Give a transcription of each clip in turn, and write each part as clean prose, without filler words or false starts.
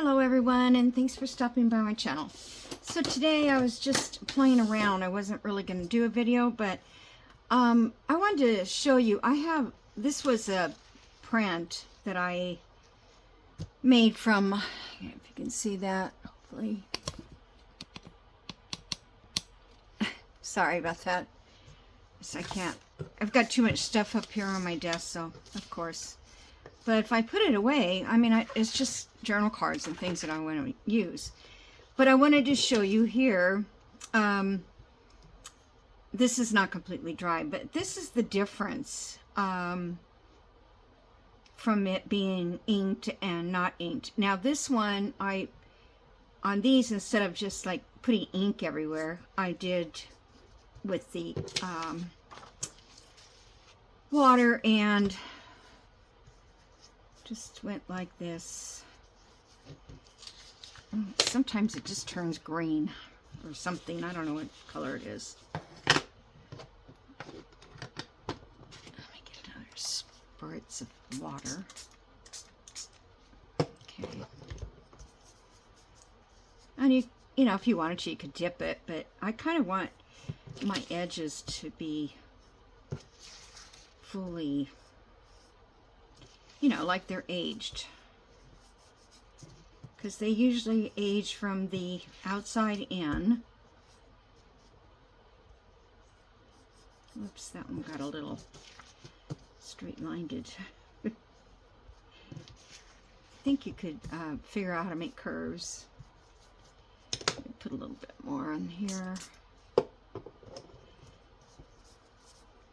Hello everyone, and thanks for stopping by my channel. So today I was just playing around. I wasn't really going to do a video, but I wanted to show you. This was a print that I made from, if you can see that, hopefully. Sorry about that. I can't. I've got too much stuff up here on my desk, so of course. But if I put it away, I mean, it's just journal cards and things that I want to use. But I wanted to show you here. This is not completely dry, but this is the difference from it being inked and not inked. Now this one, on these, instead of just like putting ink everywhere, I did with the water and just went like this. Sometimes it just turns green or something. I don't know what color it is. Let me get another spritz of water. Okay. And you know, if you wanted to, you could dip it, but I kind of want my edges to be fully, you know, like they're aged, because they usually age from the outside in. Whoops, that one got a little straight-minded. I think you could figure out how to make curves. Put a little bit more on here.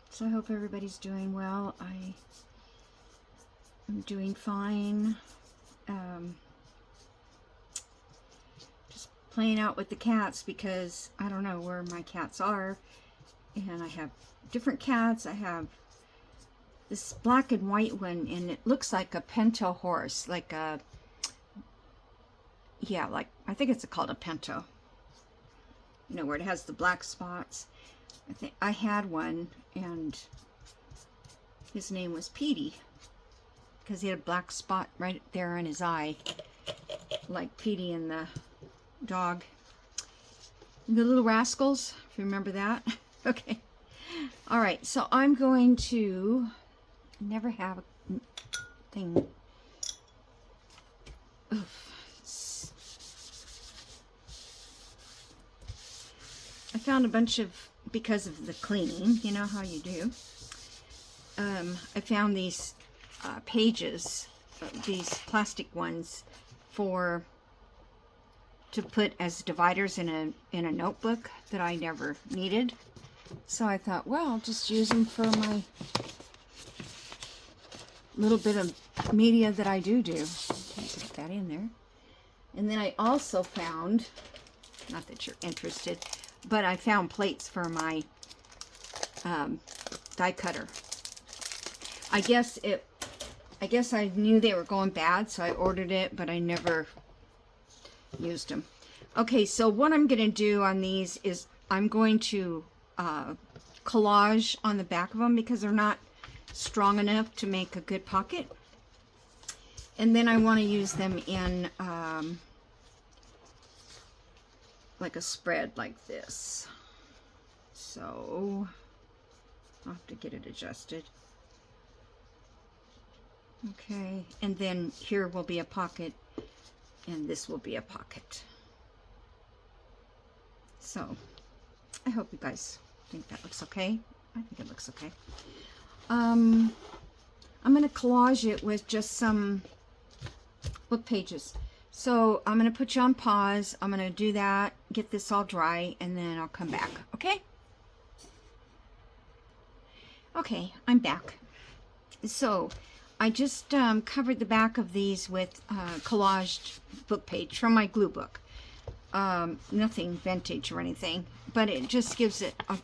So I hope everybody's doing well. I'm doing fine. Just playing out with the cats because I don't know where my cats are. And I have different cats. I have this black and white one, and it looks like a pinto horse. Like a, yeah, like, I think it's called a pinto. You know, where it has the black spots. I think I had one, and his name was Petey, because he had a black spot right there in his eye, like Petey and the dog. The Little Rascals, if you remember that. Okay. All right, so I'm going to never have a thing. Oof. I found a bunch of, because of the cleaning, you know how you do. I found these pages, these plastic ones, to put as dividers in a notebook that I never needed. So I thought, well, I'll just use them for my little bit of media that I do. Okay, put that in there. And then I also found, not that you're interested, but I found plates for my die cutter. I guess I knew they were going bad, so I ordered it, but I never used them. Okay, so what I'm going to do on these is I'm going to collage on the back of them because they're not strong enough to make a good pocket. And then I want to use them in like a spread like this. So I'll have to get it adjusted. Okay, and then here will be a pocket, and this will be a pocket. So I hope you guys think that looks okay. I think it looks okay. I'm going to collage it with just some book pages. So I'm going to put you on pause. I'm going to do that, get this all dry, and then I'll come back. Okay? Okay, I'm back. So I just covered the back of these with collaged book page from my glue book. Nothing vintage or anything, but it just gives it a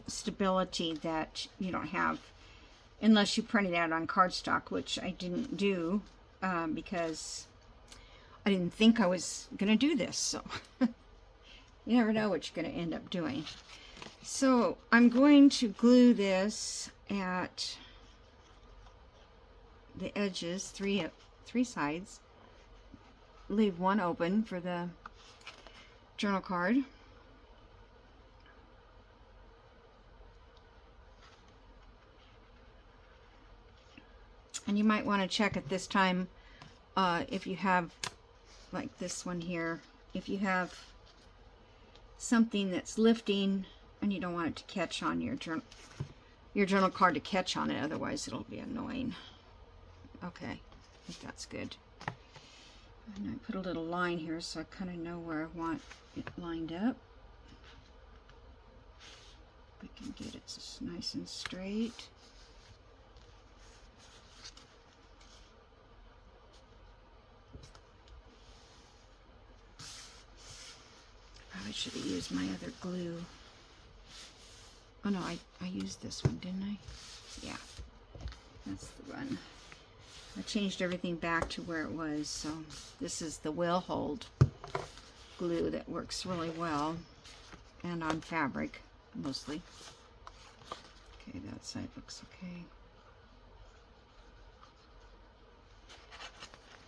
stability that you don't have unless you print it out on cardstock, which I didn't do because I didn't think I was going to do this. So you never know what you're going to end up doing. So I'm going to glue this at the edges, three sides, leave one open for the journal card. And you might want to check at this time if you have, like this one here, if you have something that's lifting and you don't want it to catch on your journal card to catch on it, otherwise it'll be annoying. Okay, I think that's good. And I put a little line here so I kind of know where I want it lined up. I can get it just nice and straight. Probably should have used my other glue. Oh no, I used this one, didn't I? Yeah, that's the one. I changed everything back to where it was, so this is the Will Hold glue that works really well, and on fabric mostly. Okay, that side looks okay.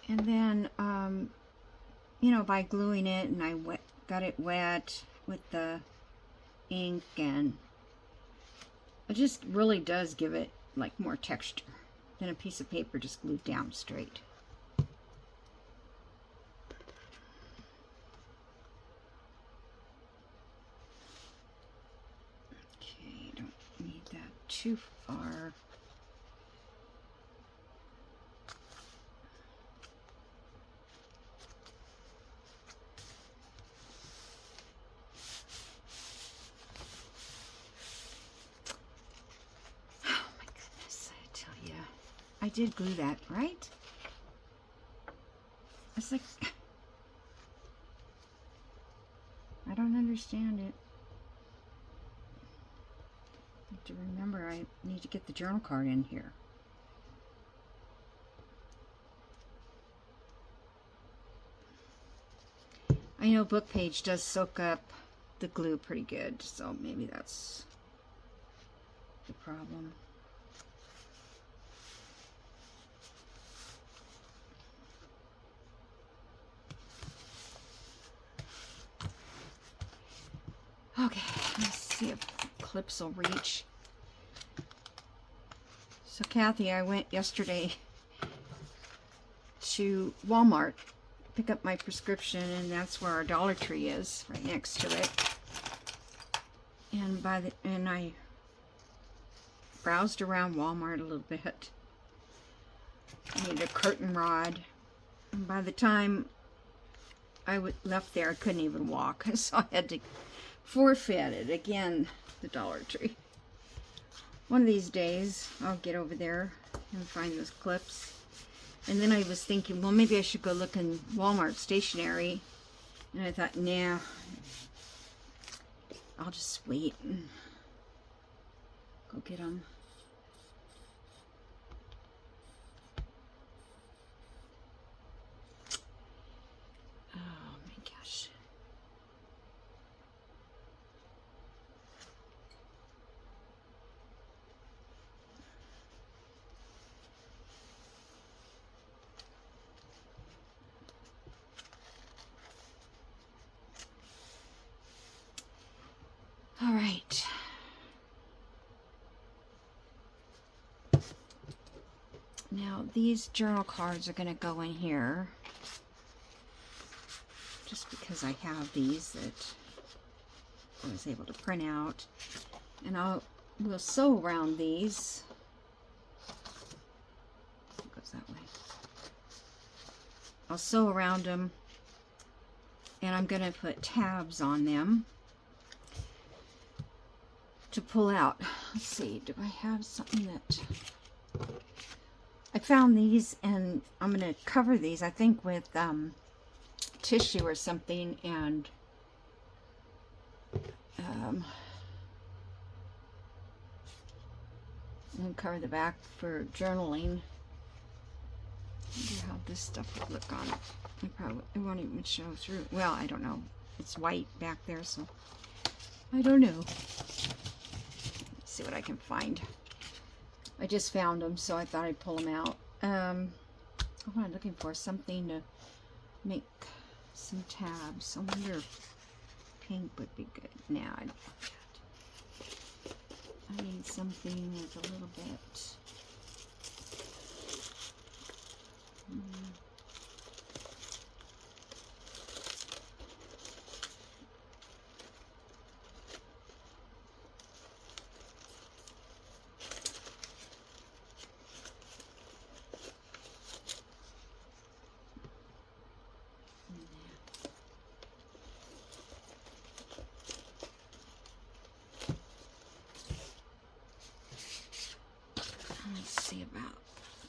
And then, you know, by gluing it, and I got it wet with the ink, and it just really does give it like more texture than a piece of paper just glued down straight. Okay, don't need that too far. I did glue that, right? It's like, I don't understand it. I have to remember I need to get the journal card in here. I know Book Page does soak up the glue pretty good, so maybe that's the problem. Okay, let's see if clips will reach. So Kathy, I went yesterday to Walmart, pick up my prescription, and that's where our Dollar Tree is, right next to it. And I browsed around Walmart a little bit. I needed a curtain rod, and by the time I left there, I couldn't even walk, so I had to forfeit it again, the Dollar Tree. One of these days I'll get over there and find those clips. And then I was thinking, well, maybe I should go look in Walmart stationery, and I thought, nah, I'll just wait and go get them. Oh my gosh. All right. Now these journal cards are going to go in here, just because I have these that I was able to print out, and we'll sew around these. It goes that way. I'll sew around them, and I'm going to put tabs on them to pull out. Let's see, do I have something that I found these, and I'm going to cover these, I think, with tissue or something, and cover the back for journaling. I wonder how this stuff would look on it. It won't even show through. Well, I don't know. It's white back there, so I don't know. Let's see what I can find. I just found them, so I thought I'd pull them out. What am I looking for? Something to make some tabs. I wonder if pink would be good. Nah, I don't want that. I need something with a little bit. Let's see about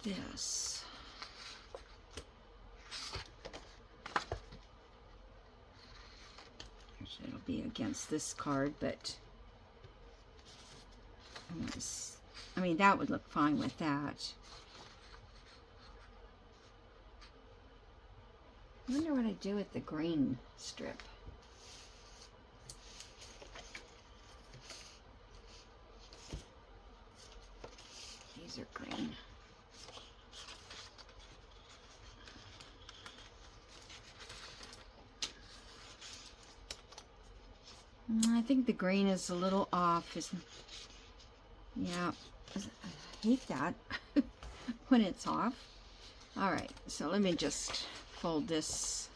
this. Actually, it'll be against this card, but I mean, that would look fine with that. I wonder what I'd do with the green strip. These are green. I think the green is a little off. Yeah, I hate that when it's off. All right, so let me just fold this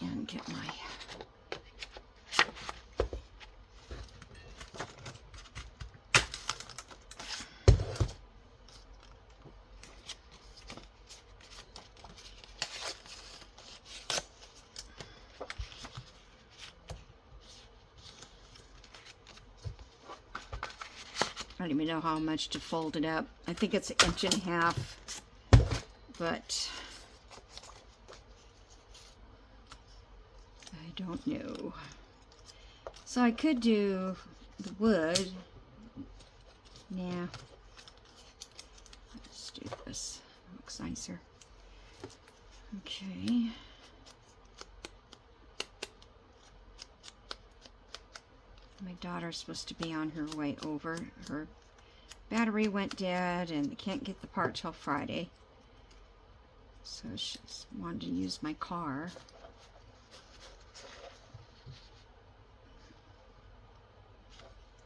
and get my I don't even know how much to fold it up. I think it's 1.5 inches, but I don't know. So I could do the wood. Nah. Let's do this. Looks nicer. Okay. My daughter's supposed to be on her way over. Her battery went dead and they can't get the part till Friday. So she's wanted to use my car.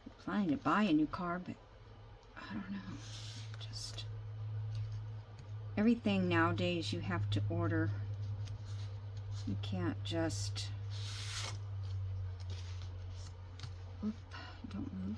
I'm planning to buy a new car, but I don't know. Just everything nowadays you have to order. You can't just... Oop, don't move.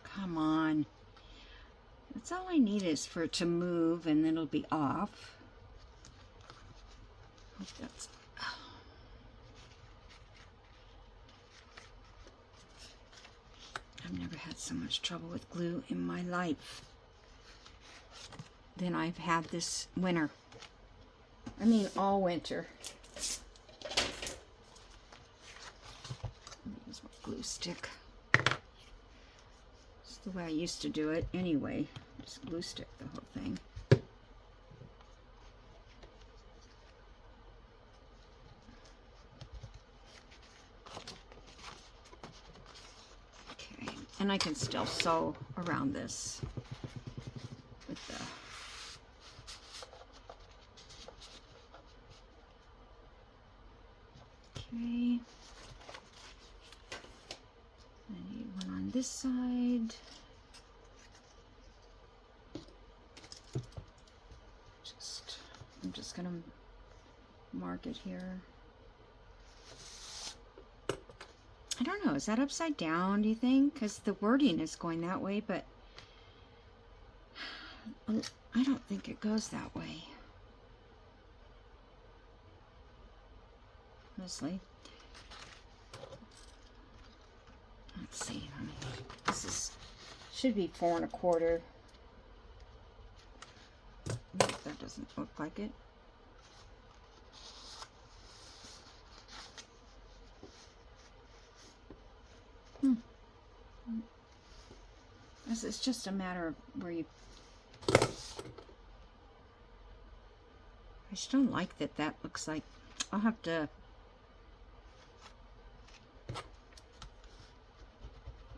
Come on. That's all I need is for it to move and then it'll be off. Hope that's... I've never had so much trouble with glue in my life than I've had this winter. I mean, all winter. Use my glue stick. It's the way I used to do it anyway. Just glue stick the whole thing. And I can still sew around this with the... Okay. I need one on this side. I'm just gonna mark it here. I don't know, is that upside down, do you think? Because the wording is going that way, but I don't think it goes that way. Honestly. Let's see. This should be 4 1/4. That doesn't look like it. sometimes it's just a matter of where you... I just don't like that that looks like... I'll have to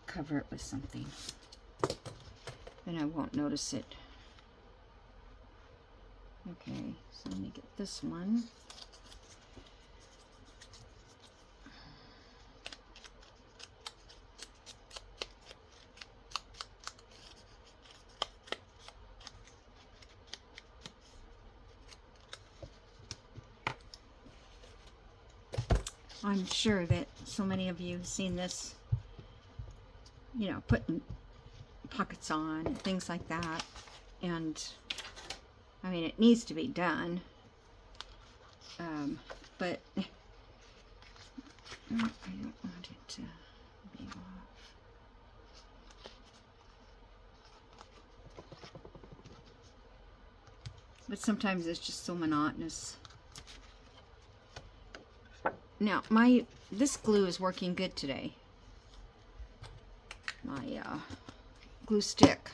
cover it with something. Then I won't notice it. Okay, so let me get this one. I'm sure that so many of you have seen this, you know, putting pockets on and things like that. And I mean, it needs to be done. But I don't want it to be off. But sometimes it's just so monotonous. Now, this glue is working good today. My glue stick.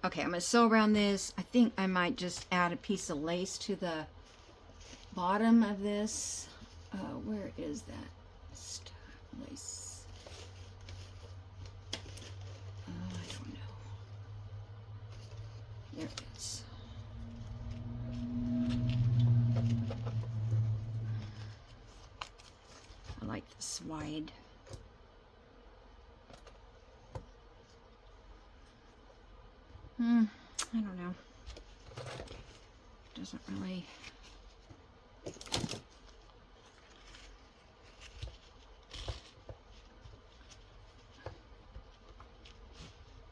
Okay, I'm going to sew around this. I think I might just add a piece of lace to the bottom of this. Where is that lace? I don't know. There it is. I like this wide. I don't know. Doesn't really...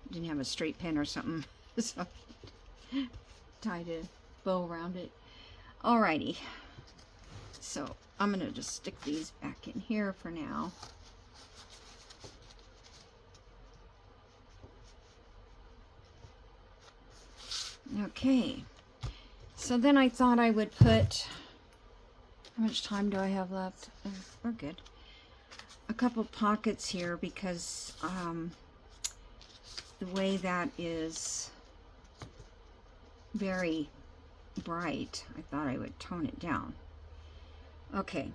Didn't have a straight pin or something, so tied a bow around it. Alrighty. So I'm gonna just stick these back in here for now. Okay, so then I thought I would put, how much time do I have left? We're good. A couple pockets here because the way that is very bright, I thought I would tone it down. Okay.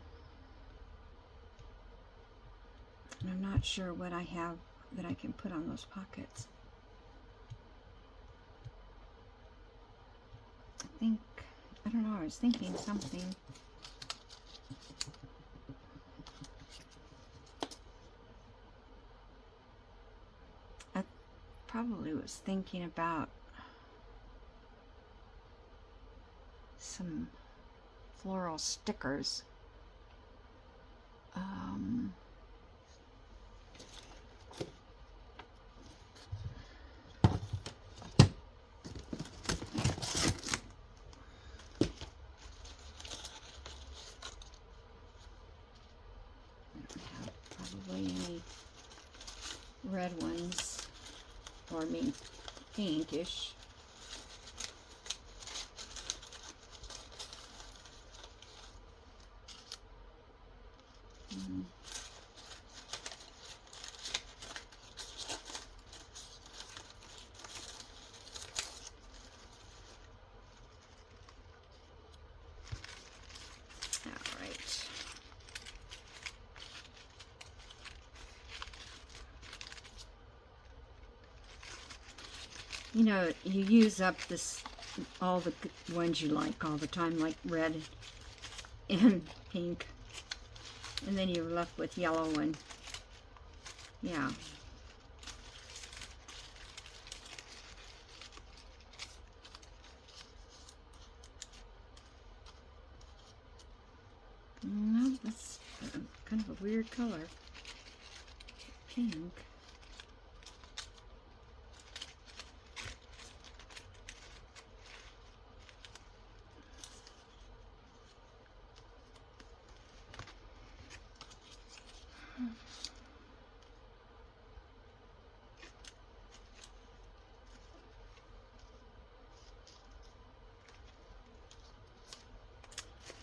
And I'm not sure what I have that I can put on those pockets. I don't know, I was thinking something. I probably was thinking about some floral stickers. Any red ones, or I mean pinkish. All right. You know, you use up all the ones you like all the time, like red and pink, and then you're left with yellow and, yeah. No, that's kind of a weird color. Pink.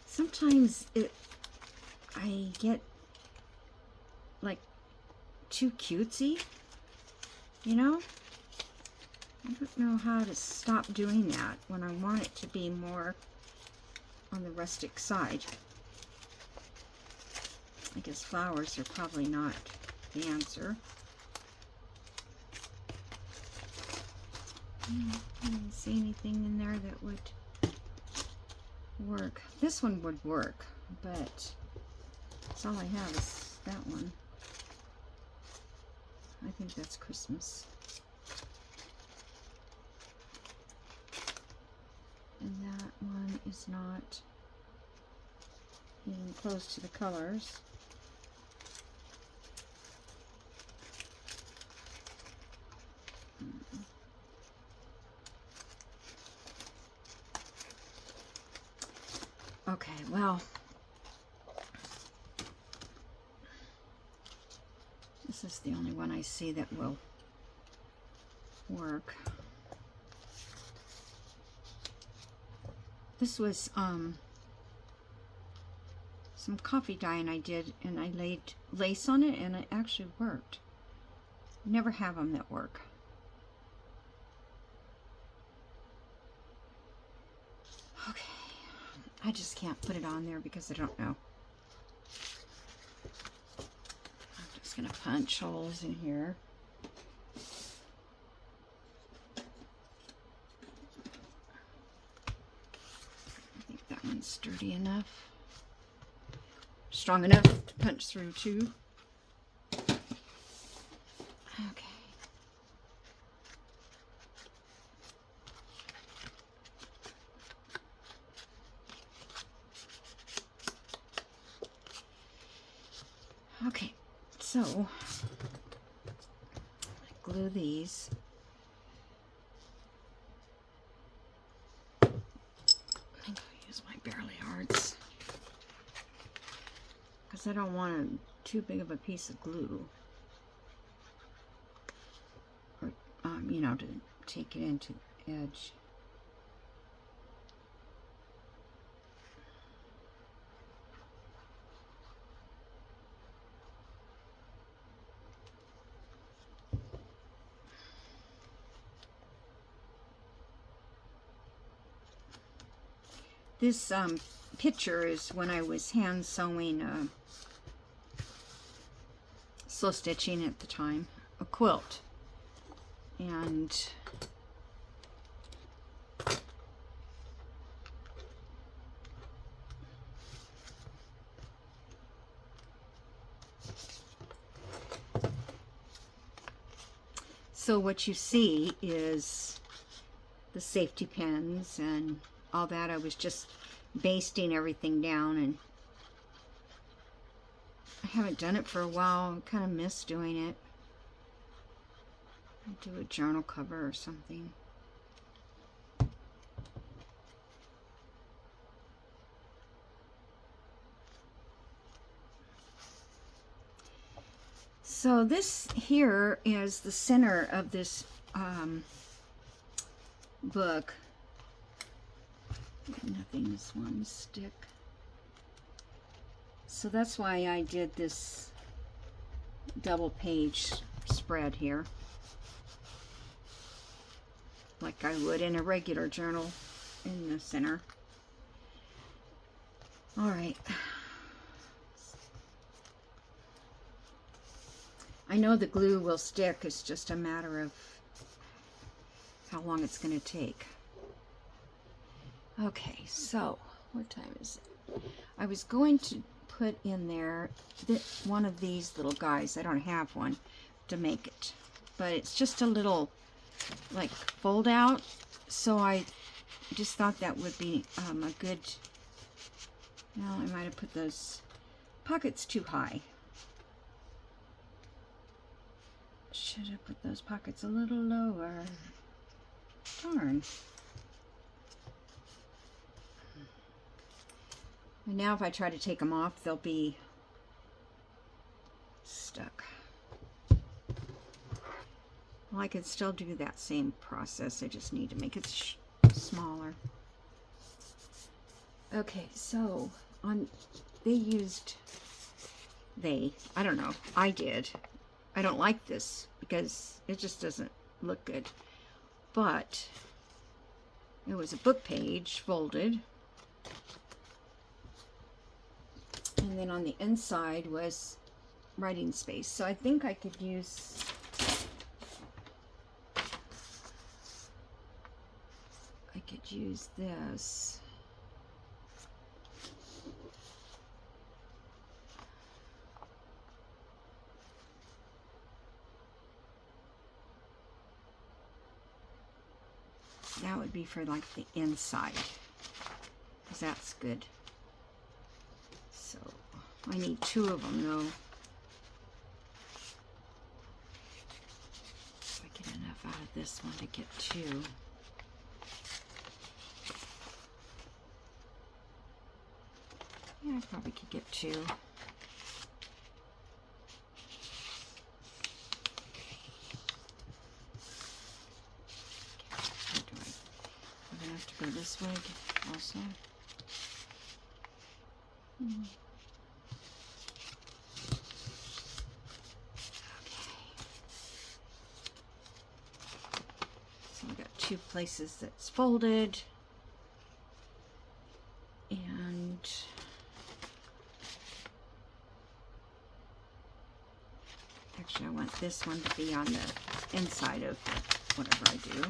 Sometimes I get like too cutesy, you know? I don't know how to stop doing that when I want it to be more on the rustic side. I guess flowers are probably not the answer. I didn't see anything in there that would work. This one would work, but that's all I have is that one. I think that's Christmas. And that one is not even close to the colors. Okay, well, this is the only one I see that will work. This was some coffee dyeing I did, and I laid lace on it, and it actually worked. Never have them that work. Okay, I just can't put it on there because I don't know. I'm just gonna punch holes in here. I think that one's sturdy enough. Strong enough to punch through too. Okay. Okay, so I glue these. I'm going to use my Barely Arts because I don't want too big of a piece of glue, or you know, to take it into the edge. This picture is when I was hand sewing, slow stitching at the time, a quilt. And so what you see is the safety pins and all that. I was just basting everything down, and I haven't done it for a while. I kind of miss doing it. I'll do a journal cover or something. So this here is the center of this book. Nothing is one stick. So that's why I did this double page spread here, like I would in a regular journal in the center. All right. I know the glue will stick. It's just a matter of how long it's going to take. Okay, so what time is it? I was going to put in there one of these little guys. I don't have one to make it, but it's just a little like fold out. So I just thought that would be a good. Well, I might have put those pockets too high. Should have put those pockets a little lower. Darn. And now if I try to take them off, they'll be stuck. Well, I could still do that same process. I just need to make it smaller. Okay, so they used I don't know, I did. I don't like this because it just doesn't look good. But it was a book page folded. And then on the inside was writing space. So I think I could use this. That would be for like the inside, because that's good. So I need 2 of them though. If I get enough out of this one to get 2. Yeah, I probably could get 2. I'm gonna have to go this way also. Okay. So I got 2 places that's folded, and actually I want this one to be on the inside of whatever I do.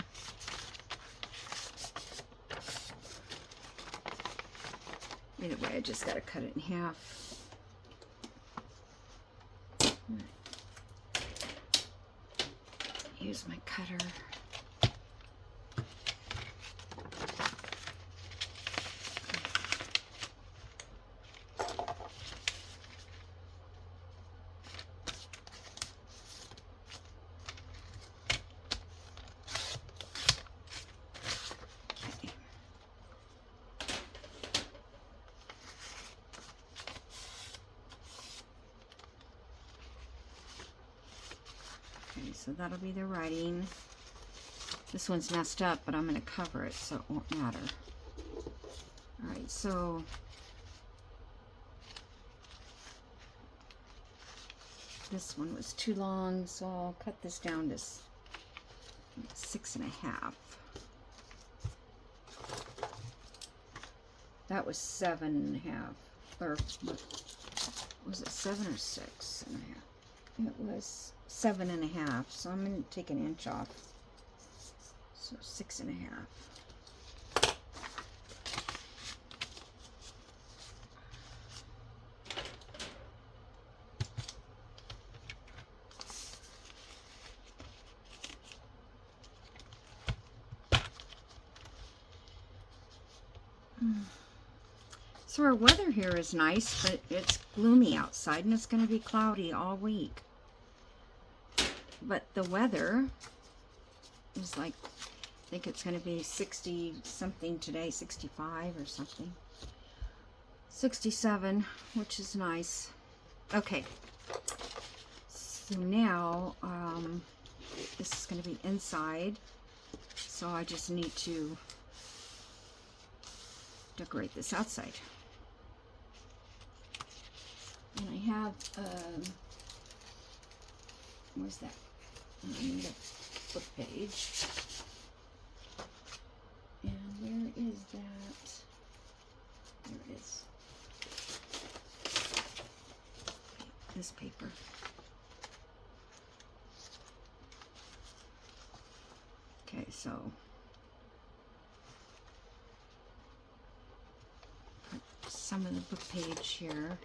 Either way, I just gotta cut it in half. Use my cutter. So that'll be the writing. This one's messed up, but I'm going to cover it so it won't matter. Alright, so this one was too long, so I'll cut this down to 6.5. That was 7.5. Or was it 7 or 6.5? It was 7.5, so I'm going to take an inch off. So 6.5. So our weather here is nice, but it's gloomy outside and it's going to be cloudy all week. But the weather is like, I think it's going to be 60 something today, 65 or something. 67, which is nice. Okay. So now, this is going to be inside. So I just need to decorate this outside. And I have, where's that? I need a book page. And where is that? There it is. This paper. Okay, so put some of the book page here.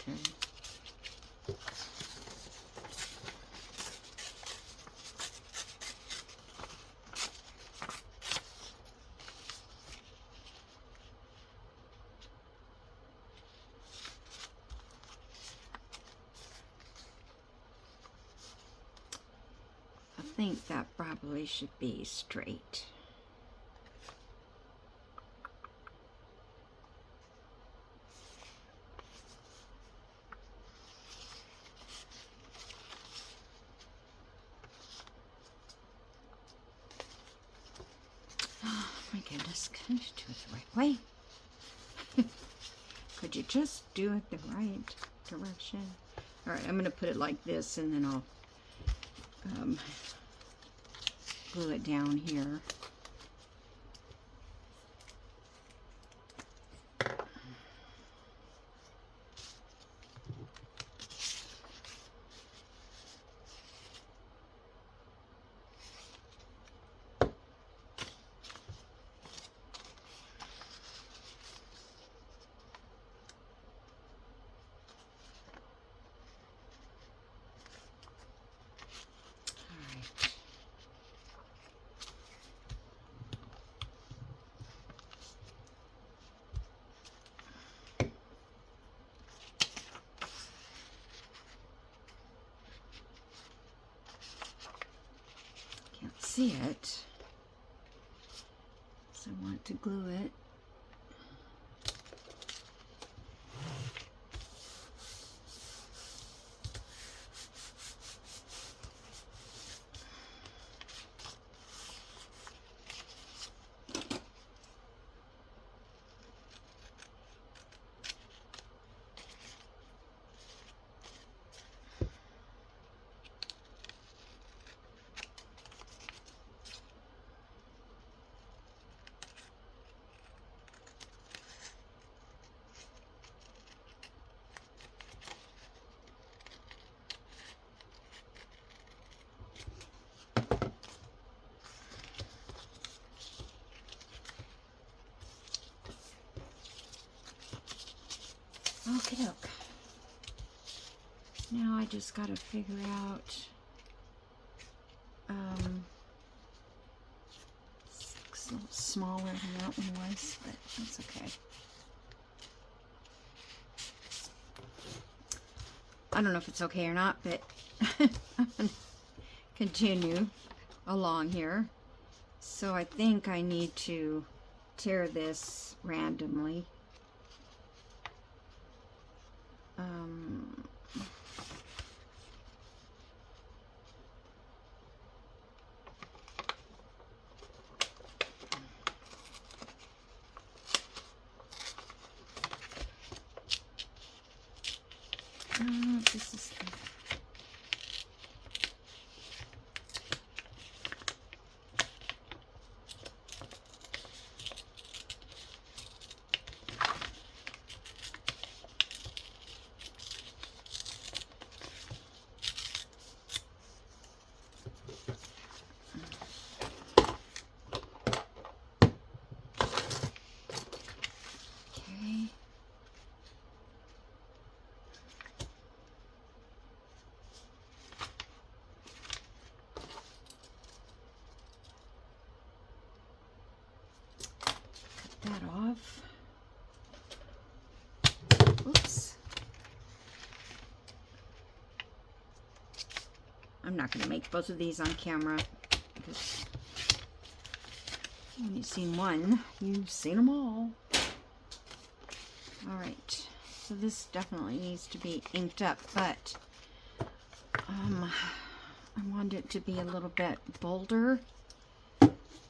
Okay. I think that probably should be straight. Oh my goodness, can I just do it the right way? Could you just do it the right direction? All right, I'm going to put it like this, and then I'll glue it down here. See it, so I want to glue it. Okie doke. Now I just gotta figure out it's a little smaller than that one was, but that's okay. I don't know if it's okay or not, but I'm gonna continue along here. So I think I need to tear this randomly. This is the that off. Oops. I'm not going to make both of these on camera because when you've seen one, you've seen them all. Alright, so this definitely needs to be inked up, but I want it to be a little bit bolder.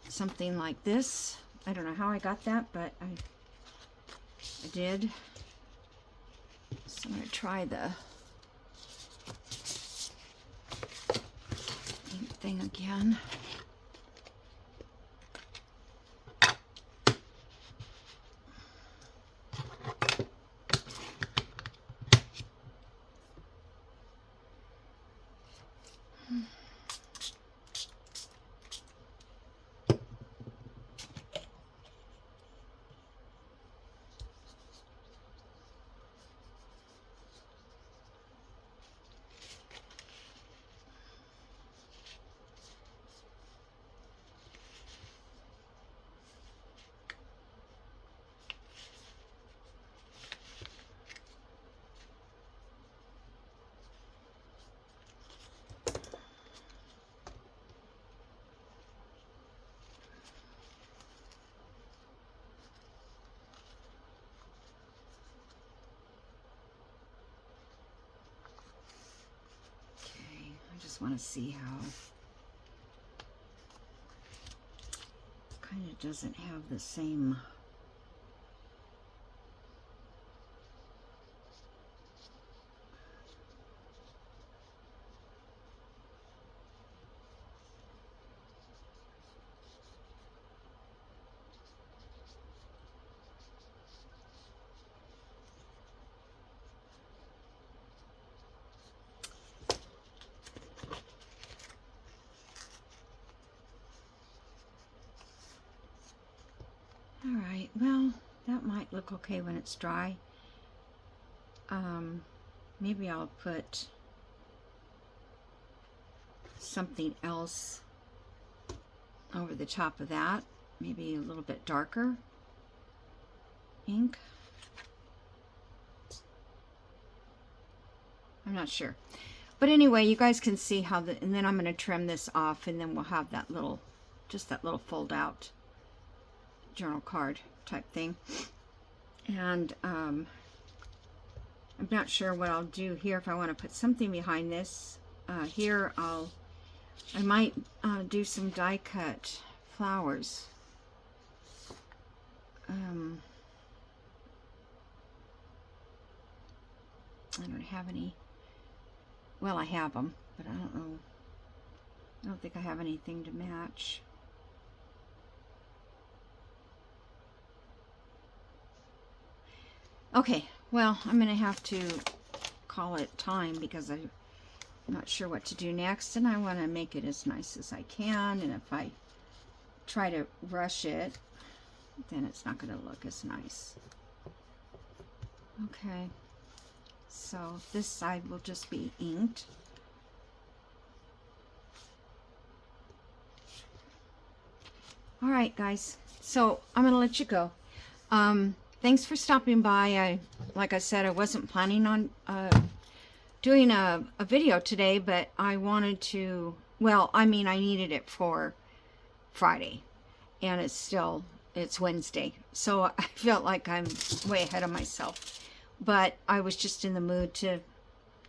Something like this. I don't know how I got that, but I did. So I'm going to try the ink thing again. Want to see how kind of doesn't have the same well, that might look okay when it's dry. Maybe I'll put something else over the top of that. Maybe a little bit darker ink. I'm not sure. But anyway, you guys can see how and then I'm going to trim this off, and then we'll have that little, just that little fold out journal card type thing. And I'm not sure what I'll do here, if I want to put something behind this. Here I might do some die cut flowers. I don't have any. Well, I have them, but I don't know. I don't think I have anything to match. Okay, well, I'm going to have to call it time because I'm not sure what to do next, and I want to make it as nice as I can, and if I try to rush it, then it's not going to look as nice. Okay, so this side will just be inked. All right, guys, so I'm going to let you go. Thanks for stopping by. Like I said, I wasn't planning on doing a video today, but I wanted to, well, I mean, I needed it for Friday, and it's Wednesday, so I felt like I'm way ahead of myself, but I was just in the mood to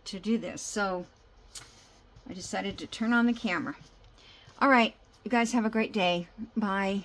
do this, so I decided to turn on the camera. All right, you guys have a great day. Bye.